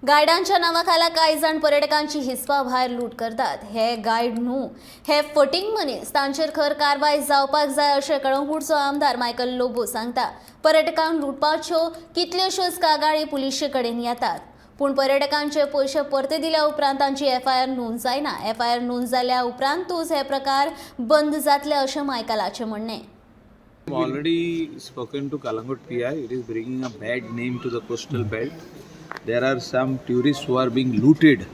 गायडांच्या नावाखाला काही जण पर्यटकांची हिसपा भायर लूट करतात. हे गायड न्हू, हे फटींग मनीस. तांचेर खर कारवाय जावपाक जाय अशें कळंगूटचो आमदार मायकल लोबो सांगता. पर्यटकांक लुटपाच्यो कितल्योश्योच कागाळी पुलिशे कडेन येतात, पूण पर्यटकांचे पयशे परते दिल्या उपरांत तांची एफआयआर नोंद जायना. एफआयआर नोंद जाल्या उपरांतूच हे प्रकार बंद जातले अशें मायकलाचें म्हणणें. I've already spoken to Kalangut PI. It is bringing a bad name to the coastal belt. There are some tourists who are being looted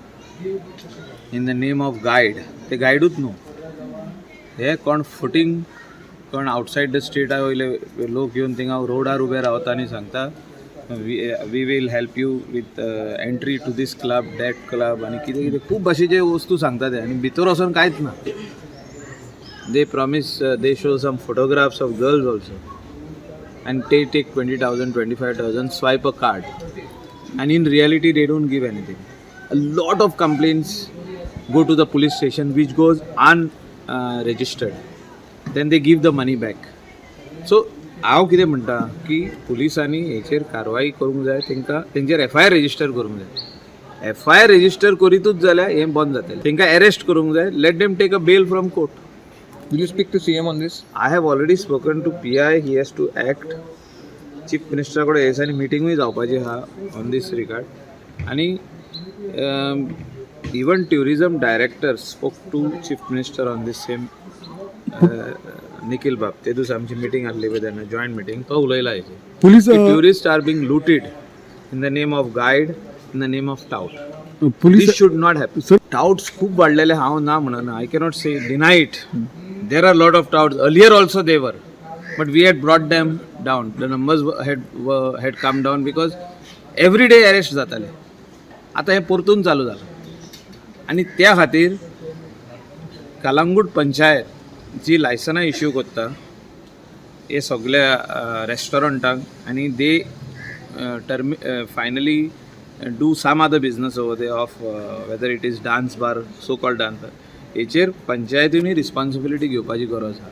in the name of guide. ते गायडूच न्हू, हे कोण फुटींग कोण आउटसाइड द स्टेटा वयले लोक येवन थिंगा रोडार उबे रावता आनी सांगता we will help you with entry to this club that club आनी कितें कितें खूब भाशेचे वस्तू सांगता ते, आनी भितर वचोन कांयच ना. They promise, they show some photographs of girls also, and they take 20,000, 25,000, swipe a card, and in reality they don't give anything. A lot of complaints go to the police station which goes unregistered. Then they give the money back. So हांव कितें म्हणटा की पुलिसांनी हेचेर कारवाई करूंक जाय, तेंचेर FIR register करूंक जाय. एफआयआर रजिस्टर करीतूच जाल्यार हें बंद जातलें. तेंकां अरेस्ट करूंक जाय. Let them take a bail from court. Will you speak to CM on this? I have already spoken to PI. He has to act. Chief Minister कडे येस आनी मिटिंगूय जावपाची आहा ऑन दीस रिगार्ड. आनी even tourism director spoke to chief minister on this same निखिल बाब. ते दीस आमची मिटींग आसली विथ जॉयंट मिटींग. तो उलयला हेचेर. Police tourist are being looted in the name of guide, in the name of tout. police This should not happen. Touts खूप वाढलेले हांव ना म्हणना. I cannot say deny it. There are a lot of touts. Earlier also they were, but we had brought them down. The numbers had come down because every day arrest जाताले. आता हे परतून चालू झालं आनी त्या खातीर कलंगूट पंचायत जी लायसनां इश्यू करता हे सगळ्या रेस्टॉरंटांक, आनी दे finally do some other business over there of whether it is dance bar, so called dance bar. हेचेर पंचायतींनी रिस्पॉन्सिबिलिटी घेवपाची गरज आसा.